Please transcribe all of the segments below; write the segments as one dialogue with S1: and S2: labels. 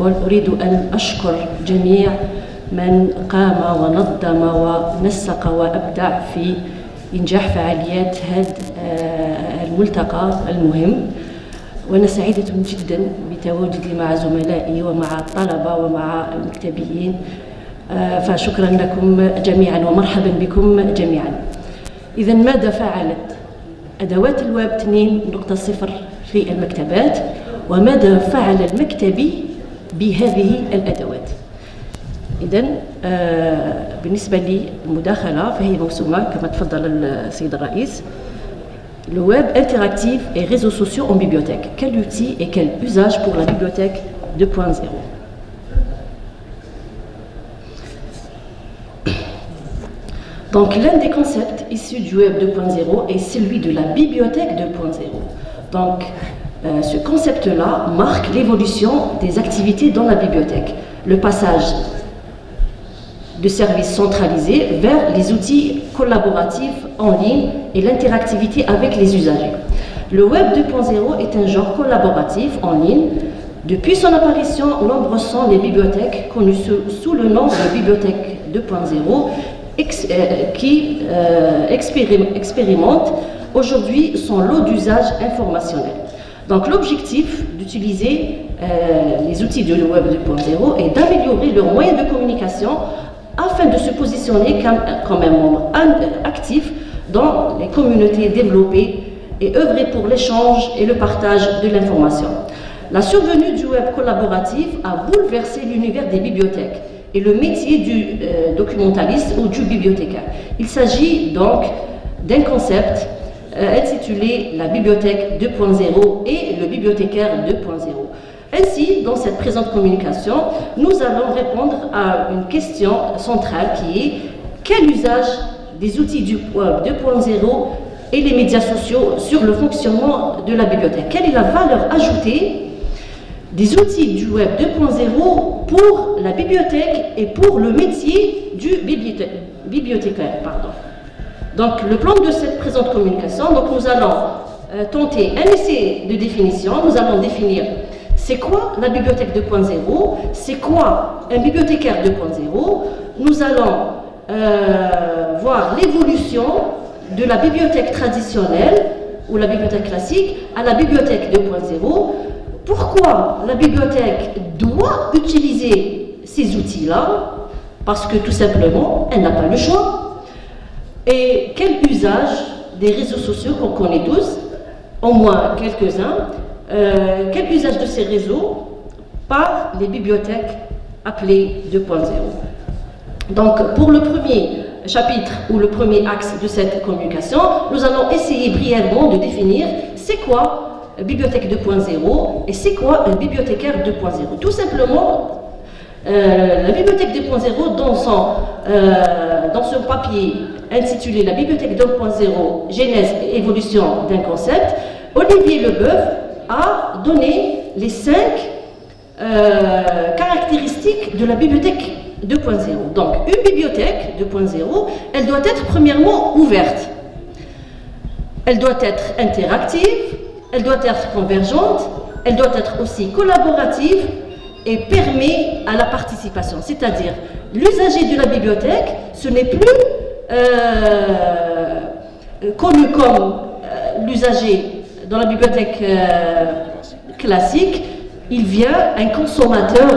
S1: الأول أريد أن أشكر جميع من قام ونظم ونسق وأبدع في إنجاح فعاليات هذا الملتقى المهم. وأنا سعيدة جدا بتواجدي مع زملائي ومع الطلبة ومع المكتبيين، فشكرا لكم جميعا ومرحبا بكم جميعا. إذا ماذا فعلت أدوات الويب 2.0 في المكتبات، وماذا فعل المكتبي بهذه الأدوات؟ إذن بالنسبة لي المداخلة فهي موسومة كما تفضل السيد الرئيس. Le web interactif et réseaux sociaux en bibliothèque. Quel outil et quel usage pour la bibliothèque 2.0? Donc l'un des concepts issus du web 2.0 est celui de la bibliothèque 2.0. Donc ce concept-là marque l'évolution des activités dans la bibliothèque, le passage de services centralisés vers les outils collaboratifs en ligne et l'interactivité avec les usagers. Le web 2.0 est un genre collaboratif en ligne. Depuis son apparition, nombreuses sont les bibliothèques connues sous le nom de bibliothèque 2.0 qui expérimentent aujourd'hui son lot d'usages informationnels. Donc l'objectif d'utiliser les outils du web 2.0 est d'améliorer leurs moyens de communication afin de se positionner comme un membre actif dans les communautés développées et œuvrer pour l'échange et le partage de l'information. La survenue du web collaboratif a bouleversé l'univers des bibliothèques et le métier du documentaliste ou du bibliothécaire. Il s'agit donc d'un concept intitulé la bibliothèque 2.0 et le bibliothécaire 2.0. Ainsi, dans cette présente communication, nous allons répondre à une question centrale qui est quel usage des outils du web 2.0 et les médias sociaux sur le fonctionnement de la bibliothèque? Quelle est la valeur ajoutée des outils du web 2.0 pour la bibliothèque et pour le métier du bibliothécaire, Donc, le plan de cette présente communication, donc nous allons tenter un essai de définition. Nous allons définir c'est quoi la bibliothèque 2.0, c'est quoi un bibliothécaire 2.0. Nous allons voir l'évolution de la bibliothèque traditionnelle ou la bibliothèque classique à la bibliothèque 2.0. Pourquoi la bibliothèque doit utiliser ces outils-là? Parce que tout simplement, elle n'a pas le choix. Et quel usage des réseaux sociaux qu'on connaît tous, au moins quelques-uns, quel usage de ces réseaux par les bibliothèques appelées 2.0? Donc, pour le premier chapitre ou le premier axe de cette communication, nous allons essayer brièvement de définir c'est quoi bibliothèque 2.0 et c'est quoi un bibliothécaire 2.0. Tout simplement, la bibliothèque 2.0 dans son papier intitulé La bibliothèque 2.0, genèse et évolution d'un concept, Olivier Leboeuf a donné les 5 caractéristiques de la bibliothèque 2.0. Donc, une bibliothèque 2.0, elle doit être premièrement ouverte, elle doit être interactive, elle doit être convergente, elle doit être aussi collaborative et permet à la participation. C'est-à-dire, l'usager de la bibliothèque, ce n'est plus connu comme l'usager dans la bibliothèque classique, il vient un consommateur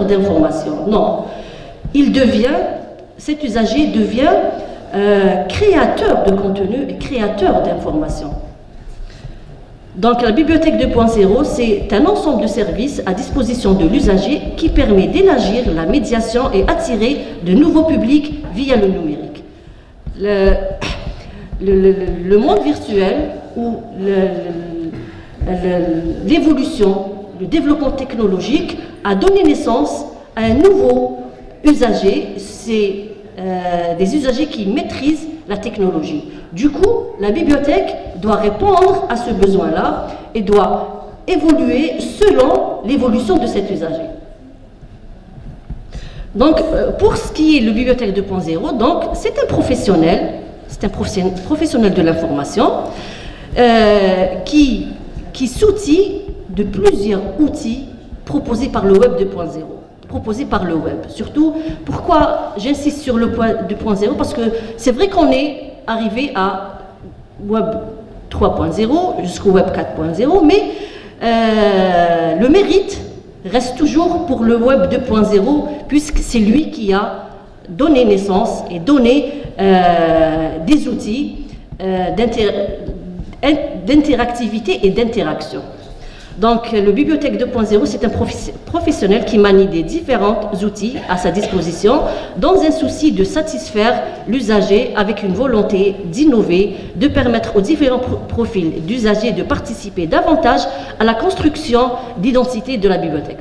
S1: d'informations. Non, cet usager devient créateur de contenu et créateur d'informations. Donc la bibliothèque 2.0, c'est un ensemble de services à disposition de l'usager qui permet d'élargir la médiation et attirer de nouveaux publics via le numérique. Le monde virtuel ou l'évolution, le développement technologique a donné naissance à un nouveau usager, c'est des usagers qui maîtrisent la technologie. Du coup, la bibliothèque doit répondre à ce besoin-là et doit évoluer selon l'évolution de cet usager. Donc, pour ce qui est le bibliothèque 2.0, donc c'est un professionnel de l'information qui s'outille de plusieurs outils proposés par le Web 2.0, proposés par le Web. Surtout, pourquoi j'insiste sur le 2.0? Parce que c'est vrai qu'on est arrivé à Web 3.0 jusqu'au Web 4.0, mais le mérite reste toujours pour le Web 2.0, puisque c'est lui qui a donné naissance et donné des outils d'interactivité et d'interaction. Donc, le Bibliothèque 2.0, c'est un professionnel qui manie des différents outils à sa disposition dans un souci de satisfaire l'usager avec une volonté d'innover, de permettre aux différents profils d'usagers de participer davantage à la construction d'identité de la bibliothèque.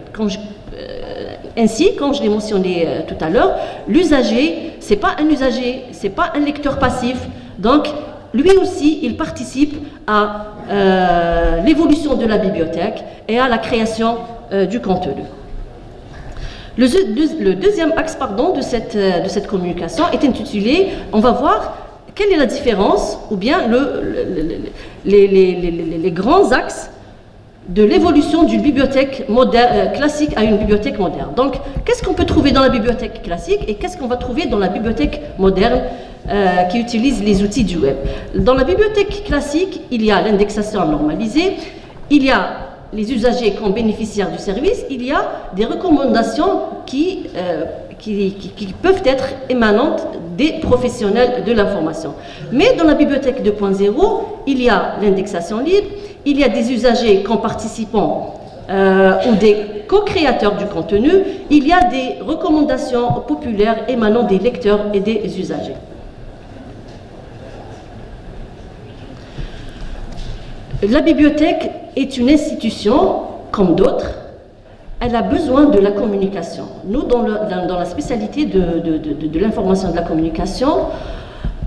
S1: Ainsi, comme je l'ai mentionné tout à l'heure, l'usager, c'est pas un usager, c'est pas un lecteur passif, donc lui aussi, il participe à l'évolution de la bibliothèque et à la création du contenu. Le deuxième axe de cette communication est intitulé « On va voir quelle est la différence ou bien les grands axes de l'évolution d'une bibliothèque classique à une bibliothèque moderne. » Donc, qu'est-ce qu'on peut trouver dans la bibliothèque classique et qu'est-ce qu'on va trouver dans la bibliothèque moderne qui utilise les outils du web? Dans la bibliothèque classique, il y a l'indexation normalisée, il y a les usagers comme bénéficiaires du service, il y a des recommandations qui peuvent être émanantes des professionnels de l'information. Mais dans la bibliothèque 2.0, il y a l'indexation libre, il y a des usagers comme participants ou des co-créateurs du contenu, il y a des recommandations populaires émanant des lecteurs et des usagers. La bibliothèque est une institution comme d'autres. Elle a besoin de la communication. Nous, dans la spécialité de l'information et de la communication,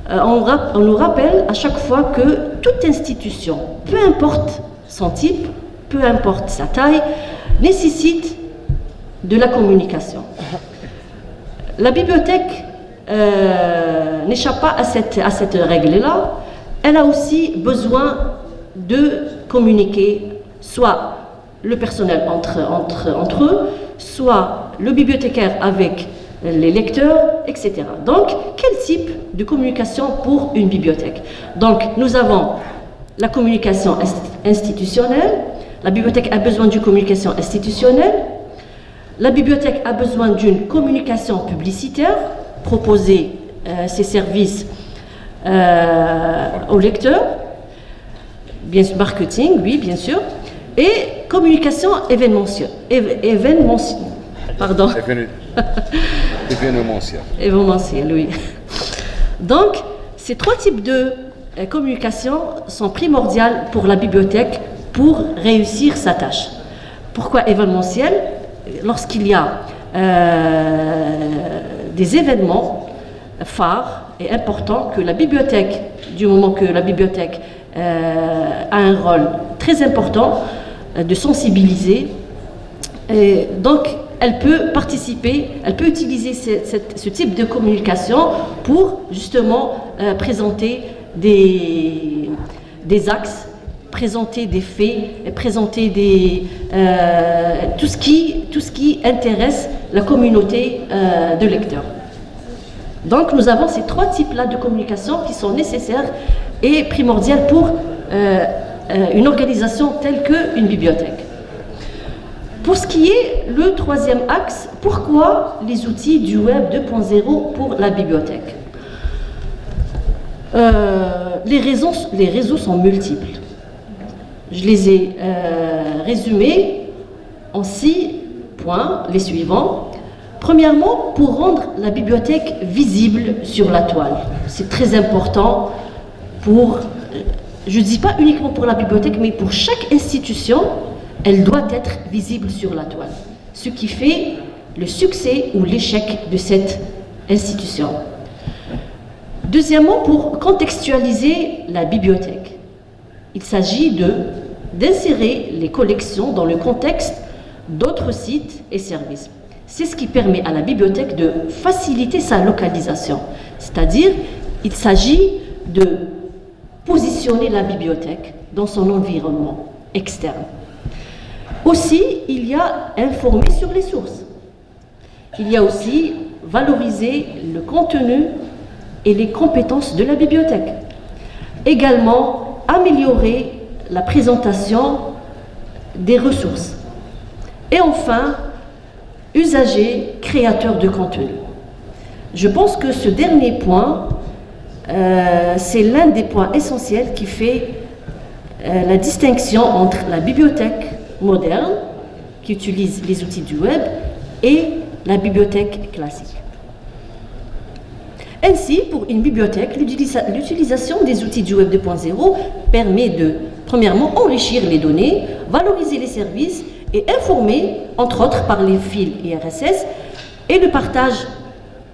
S1: on nous rappelle à chaque fois que toute institution, peu importe son type, peu importe sa taille, nécessite de la communication. La bibliothèque n'échappe pas à cette règle-là. Elle a aussi besoin de communiquer, soit le personnel entre eux, soit le bibliothécaire avec les lecteurs, etc. Donc, quel type de communication pour une bibliothèque? Donc, nous avons la communication institutionnelle. La bibliothèque a besoin d'une communication institutionnelle. La bibliothèque a besoin d'une communication publicitaire, proposer ses services aux lecteurs. Bien sûr, marketing, oui, bien sûr, et communication événementielle. Pardon. Événementielle, oui. Donc, ces trois types de communication sont primordiales pour la bibliothèque pour réussir sa tâche. Pourquoi événementielle? Lorsqu'il y a des événements phares et importants que la bibliothèque, du moment que la bibliothèque a un rôle très important de sensibiliser, et donc elle peut participer, elle peut utiliser ce type de communication pour justement présenter des axes, présenter des faits, présenter tout ce qui intéresse la communauté de lecteurs. Donc nous avons ces trois types-là de communication qui sont nécessaires et primordiales pour une organisation telle qu'une bibliothèque. Pour ce qui est le troisième axe, pourquoi les outils du Web 2.0 pour la bibliothèque? Les raisons sont multiples. Je les ai résumés en 6 points, les suivants. Premièrement, pour rendre la bibliothèque visible sur la toile. C'est très important je ne dis pas uniquement pour la bibliothèque, mais pour chaque institution, elle doit être visible sur la toile. Ce qui fait le succès ou l'échec de cette institution. Deuxièmement, pour contextualiser la bibliothèque. Il s'agit d'insérer les collections dans le contexte d'autres sites et services. C'est ce qui permet à la bibliothèque de faciliter sa localisation. C'est-à-dire, il s'agit de positionner la bibliothèque dans son environnement externe. Aussi, il y a informer sur les sources. Il y a aussi valoriser le contenu et les compétences de la bibliothèque. Également, améliorer la présentation des ressources. Et enfin, usager, créateur de contenu. Je pense que ce dernier point, c'est l'un des points essentiels qui fait la distinction entre la bibliothèque moderne, qui utilise les outils du web, et la bibliothèque classique. Ainsi, pour une bibliothèque, l'utilisation des outils du Web 2.0 permet de, premièrement, enrichir les données, valoriser les services et informer, entre autres, par les fils IRSS et le partage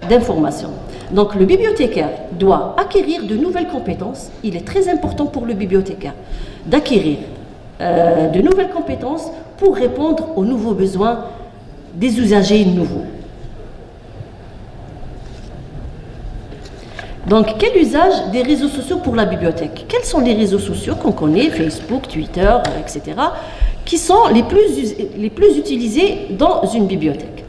S1: d'informations. Donc, le bibliothécaire doit acquérir de nouvelles compétences. Il est très important pour le bibliothécaire d'acquérir de nouvelles compétences pour répondre aux nouveaux besoins des usagers nouveaux. Donc, quel usage des réseaux sociaux pour la bibliothèque? Quels sont les réseaux sociaux qu'on connaît, Facebook, Twitter, etc., qui sont les plus utilisés dans une bibliothèque?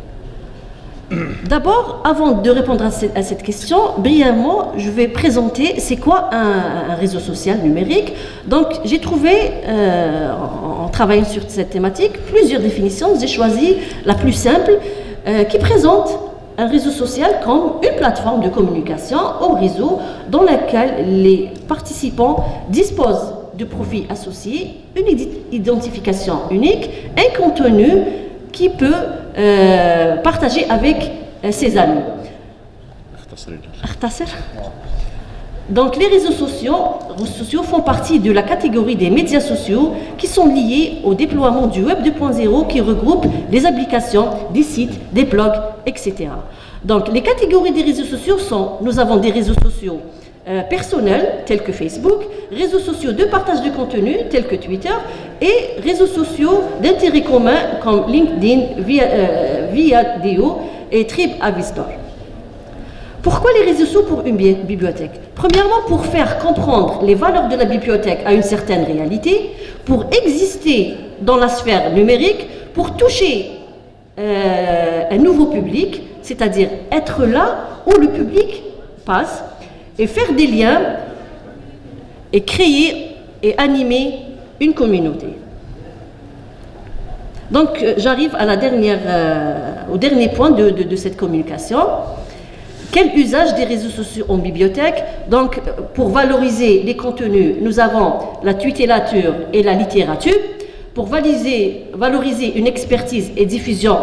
S1: D'abord, avant de répondre à cette question, brièvement, je vais présenter c'est quoi un réseau social numérique. Donc, j'ai trouvé, en travaillant sur cette thématique, plusieurs définitions. J'ai choisi la plus simple, qui présente un réseau social comme une plateforme de communication au réseau dans laquelle les participants disposent de profils associés, une identification unique, un contenu qui peut partager avec ses amis. Donc les réseaux sociaux font partie de la catégorie des médias sociaux qui sont liés au déploiement du Web 2.0 qui regroupe des applications, des sites, des blogs, etc. Donc les catégories des réseaux sociaux sont, nous avons des réseaux sociaux personnels tels que Facebook, réseaux sociaux de partage de contenu tels que Twitter et réseaux sociaux d'intérêt commun comme LinkedIn, Viadeo et TripAdvisor. Pourquoi les réseaux sociaux pour une bibliothèque? Premièrement, pour faire comprendre les valeurs de la bibliothèque à une certaine réalité, pour exister dans la sphère numérique, pour toucher un nouveau public, c'est-à-dire être là où le public passe, et faire des liens, et créer et animer une communauté. Donc, j'arrive à au dernier point de cette communication. Quel usage des réseaux sociaux en bibliothèque? Donc, pour valoriser les contenus, nous avons la tutélature et la littérature. Pour valoriser une expertise et diffusion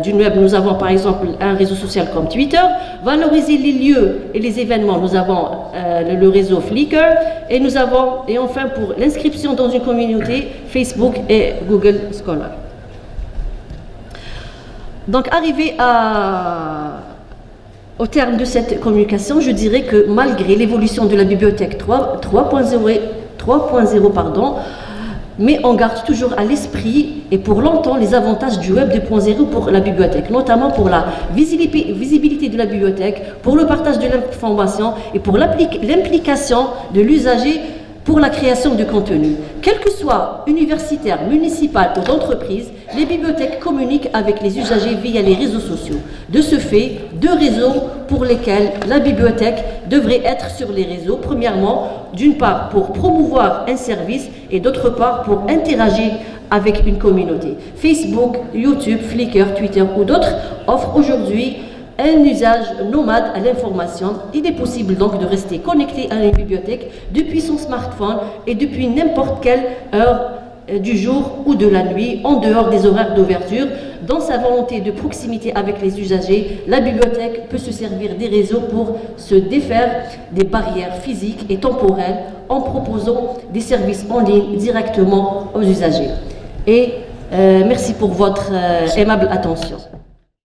S1: du web, nous avons par exemple un réseau social comme Twitter. Valoriser les lieux et les événements, nous avons le réseau Flickr. Et enfin, pour l'inscription dans une communauté, Facebook et Google Scholar. Donc, arrivé au terme de cette communication, je dirais que malgré l'évolution de la bibliothèque 3.0, mais on garde toujours à l'esprit et pour longtemps les avantages du Web 2.0 pour la bibliothèque, notamment pour la visibilité de la bibliothèque, pour le partage de l'information et pour l'implication de l'usager pour la création de contenu. Quel que soit universitaire, municipal ou d'entreprise, les bibliothèques communiquent avec les usagers via les réseaux sociaux. De ce fait, deux réseaux pour lesquels la bibliothèque devrait être sur les réseaux. Premièrement, d'une part pour promouvoir un service et d'autre part pour interagir avec une communauté. Facebook, YouTube, Flickr, Twitter ou d'autres offrent aujourd'hui un usage nomade à l'information. Il est possible donc de rester connecté à une bibliothèque depuis son smartphone et depuis n'importe quelle heure du jour ou de la nuit, en dehors des horaires d'ouverture. Dans sa volonté de proximité avec les usagers, la bibliothèque peut se servir des réseaux pour se défaire des barrières physiques et temporelles en proposant des services en ligne directement aux usagers. Et merci pour votre aimable attention.